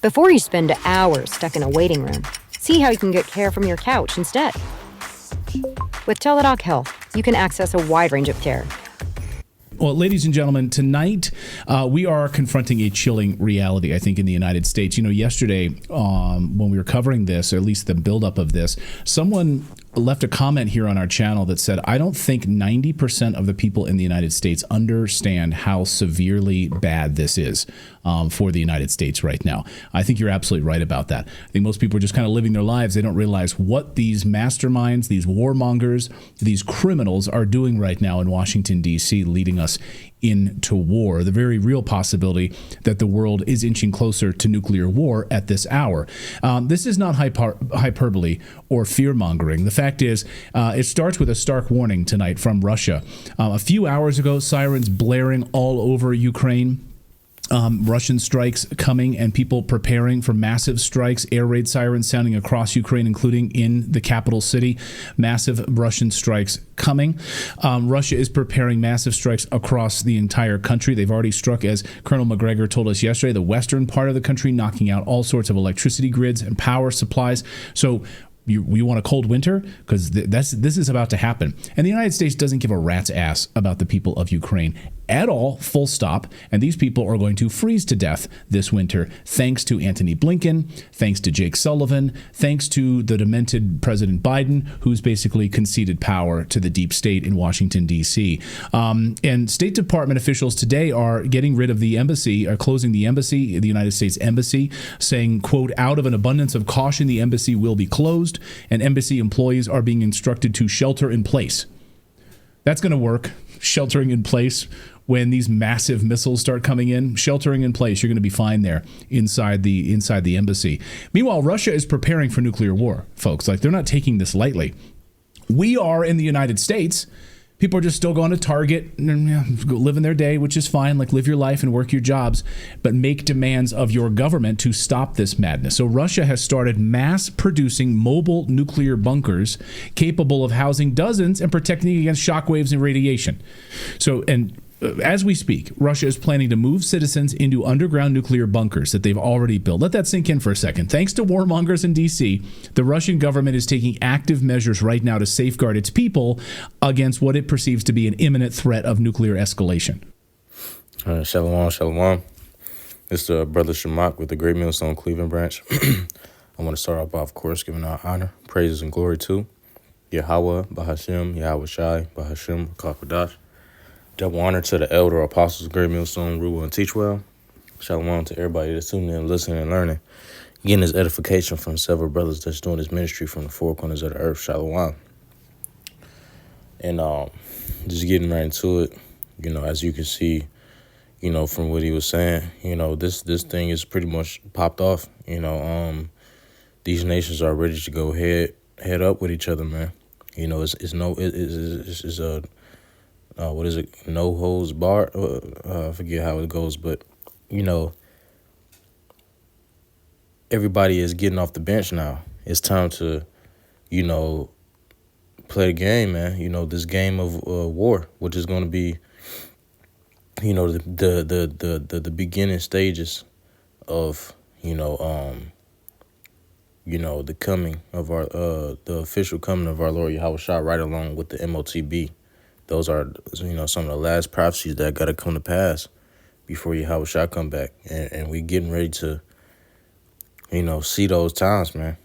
before you spend hours stuck in a waiting room. See how you can get care from your couch instead. With Teladoc Health, you can access a wide range of care. Well, ladies and gentlemen, tonight we are confronting a chilling reality, I think, in the United States. You know, yesterday when we were covering this, or at least the buildup of this, someone left a comment here on our channel that said, I don't think 90% of the people in the United States understand how severely bad this is for the United States right now. I think you're absolutely right about that. I think most people are just kind of living their lives. They don't realize what these masterminds, these warmongers, these criminals are doing right now in Washington, D.C., leading us into war, the very real possibility that the world is inching closer to nuclear war at this hour. This is not hyperbole or fear-mongering. The fact is, it starts with a stark warning tonight from Russia. A few hours ago, sirens blaring all over Ukraine. Russian strikes coming and people preparing for massive strikes, air raid sirens sounding across Ukraine, including in the capital city. Massive Russian strikes coming. Russia is preparing massive strikes across the entire country. They've already struck, as Colonel McGregor told us yesterday, the western part of the country, knocking out all sorts of electricity grids and power supplies. So we want a cold winter because this is about to happen. And the United States doesn't give a rat's ass about the people of Ukraine at all, full stop. And these people are going to freeze to death this winter, thanks to Antony Blinken, thanks to Jake Sullivan, thanks to the demented President Biden, who's basically conceded power to the deep state in Washington, D.C. And State Department officials today are getting rid of the embassy, are closing the embassy, the United States Embassy, saying, quote, out of an abundance of caution, the embassy will be closed, and embassy employees are being instructed to shelter in place. That's going to work, sheltering in place. When these massive missiles start coming in, sheltering in place, you're going to be fine there inside the embassy. Meanwhile, Russia is preparing for nuclear war, folks. Like, they're not taking this lightly. We are in the United States. People are just still going to Target and living their day, which is fine. Like, live your life and work your jobs, but make demands of your government to stop this madness. So Russia has started mass producing mobile nuclear bunkers capable of housing dozens and protecting against shockwaves and radiation. So, and as we speak, Russia is planning to move citizens into underground nuclear bunkers that they've already built. Let that sink in for a second. Thanks to warmongers in D.C., the Russian government is taking active measures right now to safeguard its people against what it perceives to be an imminent threat of nuclear escalation. Shalom, shalom. It's the brother Shamak with the Great Millstone Cleveland branch. I want to start off by, of course, giving our honor, praises, and glory to Yahweh, Bahashem, Yahweh Shai, Bahashem, Kakwadash. Double honor to the elder apostles, Great Millstone, Rule, and Teachwell. Shalom to everybody that's tuning in, listening, and learning. Getting this edification from several brothers that's doing this ministry from the four corners of the earth. Shalom. And just getting right into it, as you can see, from what he was saying, this thing is pretty much popped off. These nations are ready to go head up with each other, man. It's a what is it? No holds barred. I forget how it goes, but everybody is getting off the bench now. It's time to, play the game, man. This game of war, which is going to be, the beginning stages of, the coming of our the official coming of our Lord Yahweh Shah, right along with the MOTB. Those are, some of the last prophecies that got to come to pass before Yahweh Shah come back. And we getting ready to, see those times, man.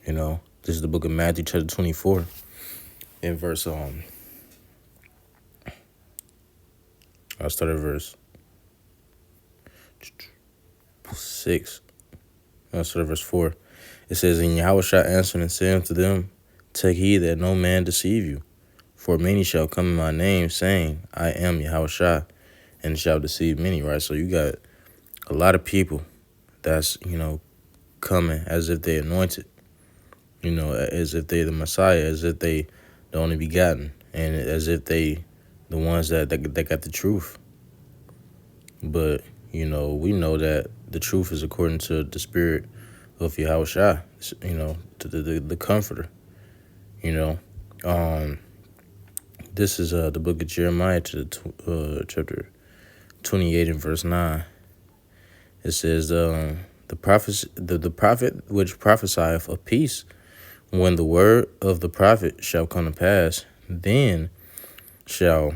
This is the book of Matthew, chapter 24, in verse, I'll start at verse 6. I'll start at verse 4. It says, and Yahweh Shah answered and said unto them, take heed that no man deceive you. For many shall come in my name, saying, I am Yahweh Shah, and shall deceive many, right? So you got a lot of people that's, coming as if they anointed, as if they the Messiah, as if they the only begotten, and as if they the ones that got the truth. But, we know that the truth is according to the spirit of Yahweh Shah, to the comforter, This is the book of Jeremiah, chapter 28 and verse 9. It says, the prophet which prophesieth of peace, when the word of the prophet shall come to pass, then shall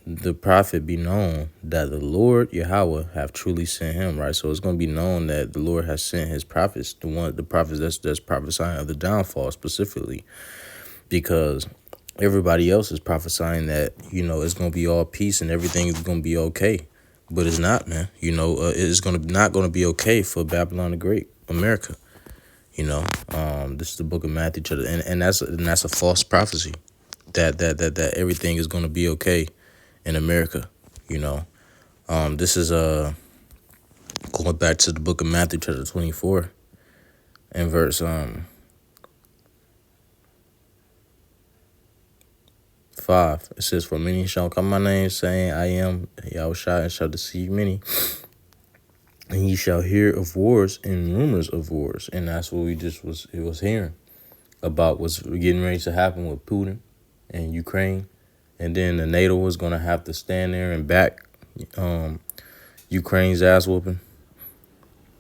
the prophet be known that the Lord Yahweh have truly sent him, right? So it's going to be known that the Lord has sent his prophets, the prophets that's prophesying of the downfall specifically, because everybody else is prophesying that, it's going to be all peace and everything is going to be okay. But it's not, man. It's not going to be okay for Babylon the Great, America. This is the book of Matthew, and that's a false prophecy that everything is going to be okay in America. This is going back to the book of Matthew, chapter 24, and verse 5. It says, "For many shall come my name, saying, I am Yahushua, and shall deceive many. And ye shall hear of wars and rumors of wars." And that's what we was hearing about what's getting ready to happen with Putin and Ukraine. And then the NATO was going to have to stand there and back Ukraine's ass whooping.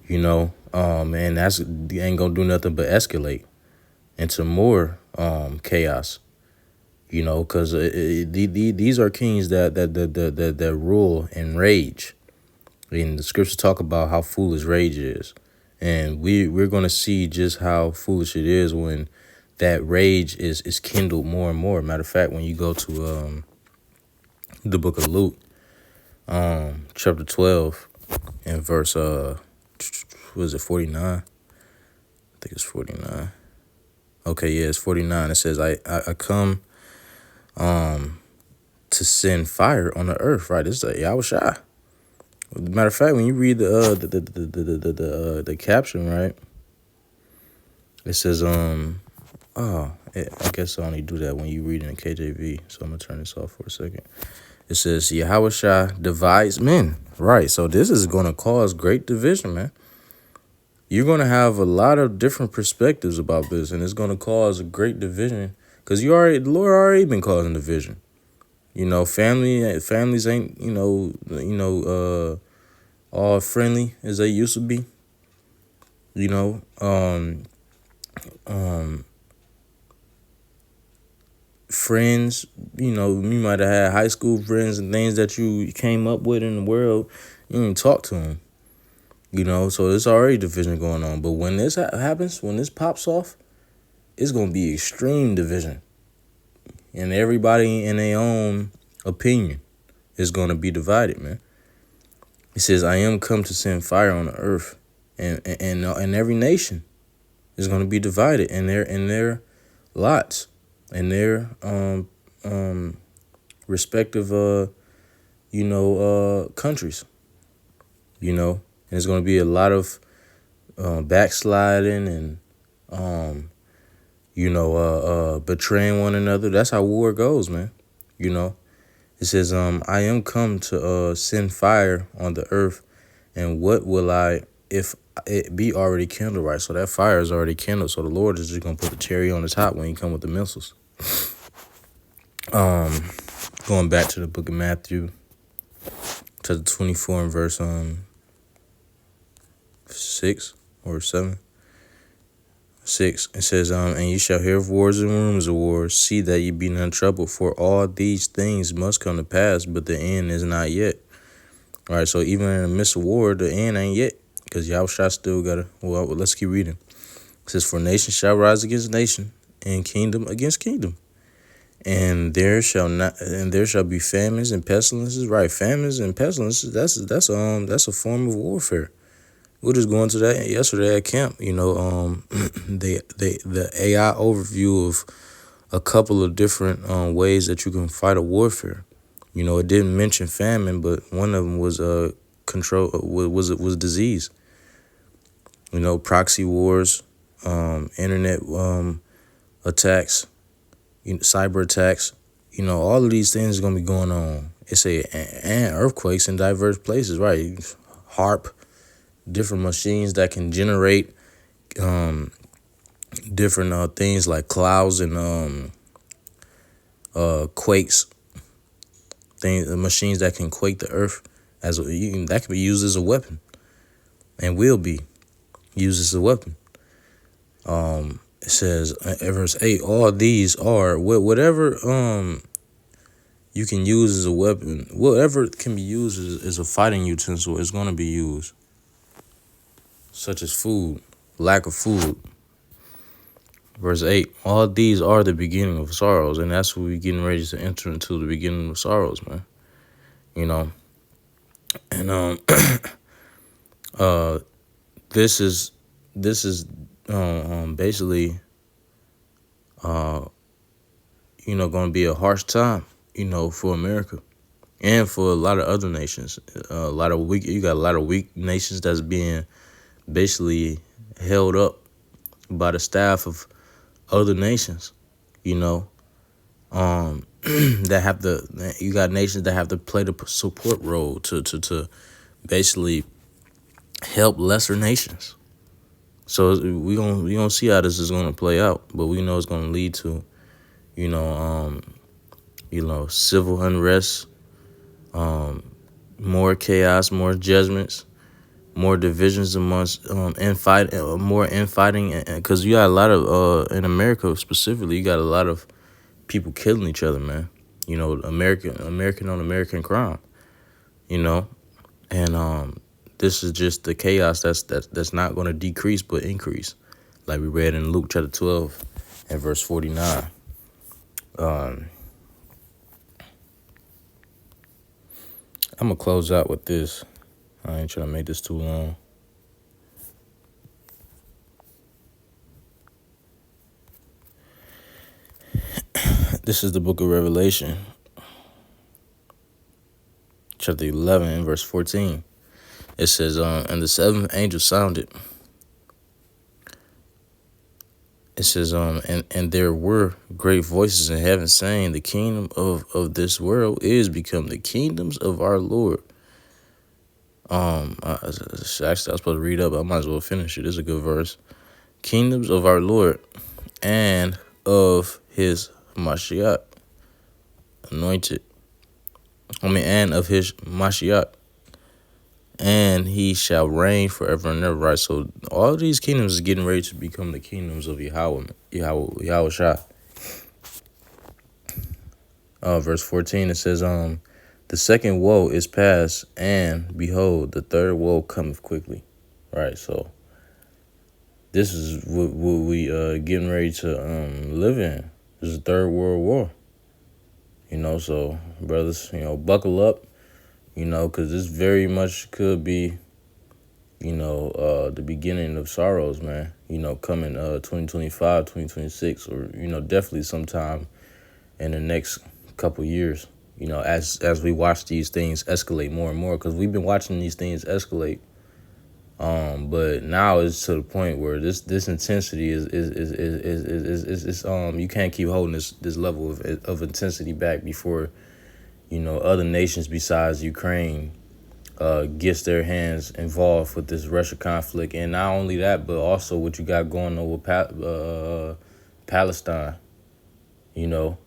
And that's ain't going to do nothing but escalate into more chaos. Because these are kings that rule in rage. And the scriptures talk about how foolish rage is. And we're going to see just how foolish it is when that rage is kindled more and more. Matter of fact, when you go to the book of Luke, chapter 12, and verse, was it 49? I think it's 49. Okay, yeah, it's 49. It says, I come to send fire on the earth, right? This is Yahushua. Matter of fact, when you read the caption, right, it says I guess I only do that when you read in the KJV. So I'm gonna turn this off for a second. It says Yahushua divides men, right? So this is gonna cause great division, man. You're gonna have a lot of different perspectives about this, and it's gonna cause a great division because the Lord already been causing division. Families ain't, all friendly as they used to be. Friends, you might have had high school friends and things that you came up with in the world. You didn't talk to them, so there's already division going on. But when this happens, when this pops off, it's going to be extreme division. And everybody in their own opinion is going to be divided, man. It says, I am come to send fire on the earth, and every nation is going to be divided in their lots, in their respective countries. And there's going to be a lot of backsliding and betraying one another. That's how war goes, man. It says, I am come to send fire on the earth, and what will I, if it be already kindled, right? So that fire is already kindled. So the Lord is just going to put the cherry on the top when he come with the missiles. Going back to the book of Matthew, chapter 24 and verse 6 or 7. 6, it says, and you shall hear of wars and rumors of wars. See that ye be not troubled, for all these things must come to pass, but the end is not yet. All right, so even in the midst of war, the end ain't yet, because Yahushua still got to, well, let's keep reading. It says, for nation shall rise against nation, and kingdom against kingdom. And there shall be famines and pestilences, right? Famines and pestilences, that's a form of warfare. We're just going to that yesterday at camp. The AI overview of a couple of different ways that you can fight a warfare. It didn't mention famine, but one of them was was disease. Proxy wars, internet attacks, cyber attacks. All of these things are gonna be going on. And earthquakes in diverse places, right? HARP. Different machines that can generate different things like clouds and quakes. Machines that can quake the earth that can be used as a weapon, and will be. used as a weapon. It says in verse 8, all these are whatever you can use as a weapon, whatever can be used as a fighting utensil is going to be used, such as food, lack of food. Verse 8, all these are the beginning of sorrows, and that's what we're getting ready to enter into, the beginning of sorrows, man. You know, and this is basically going to be a harsh time, for America and for a lot of other nations. You got a lot of weak nations that's being basically held up by the staff of other nations, that have you got nations that have to play the support role to basically help lesser nations. So we gonna see how this is gonna play out, but we know it's gonna lead to, civil unrest, more chaos, more judgments, more divisions amongst more infighting, because you got a lot of in America specifically, you got a lot of people killing each other, man. American on American crime, and this is just the chaos that's not going to decrease but increase, like we read in Luke chapter 12 and verse 49. I'm gonna close out with this. I ain't trying to make this too long. This is the book of Revelation, chapter 11 and verse 14. It says, and the seventh angel sounded. It says, and there were great voices in heaven saying, the kingdom of this world is become the kingdoms of our Lord. Actually, I was supposed to read up, but I might as well finish it. It's a good verse. Kingdoms of our Lord and of his Mashiach, anointed. And of his Mashiach, and he shall reign forever and ever. Right, so all of these kingdoms is getting ready to become the kingdoms of Yahweh Shah. Verse 14, it says, the second woe is past, and behold, the third woe cometh quickly. Right, so this is what we getting ready to live in. This is the Third World War. So brothers, buckle up, because this very much could be, the beginning of sorrows, man. Coming 2025, 2026, or, definitely sometime in the next couple years, as we watch these things escalate more and more, because we've been watching these things escalate. But now it's to the point where this intensity is you can't keep holding this level of intensity back before, other nations besides Ukraine gets their hands involved with this Russia conflict. And not only that, but also what you got going on with Palestine, what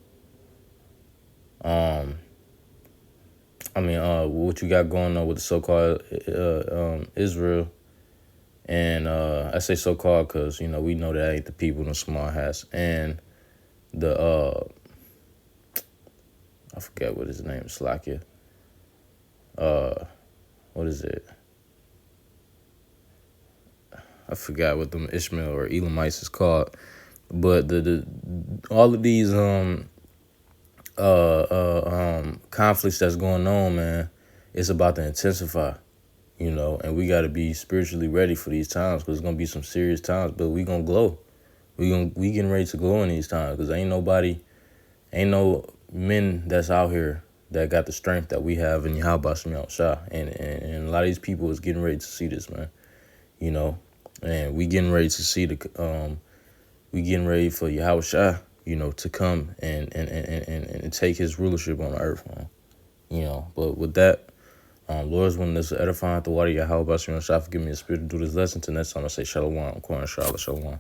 you got going on with the so-called Israel. And I say so-called because, we know that ain't the people in the small hats. And the, I forget what his name is, Slakia. What is it? I forgot what them Ishmael or Elamites is called. But all of these conflicts that's going on, man, it's about to intensify. And we got to be spiritually ready for these times, because it's going to be some serious times, but we going to glow. We getting ready to glow in these times, because ain't no men that's out here that got the strength that we have in Yahweh Shah. And a lot of these people is getting ready to see this, man. And we getting ready to see we getting ready for Yahweh Shah, to come and take his rulership on the earth, man. But with that, Lord's willing, this is edifying the water. Yahweh Bashem Shah, forgive me the spirit to do this lesson. Till next time, I say shalom. I'm calling Shalom.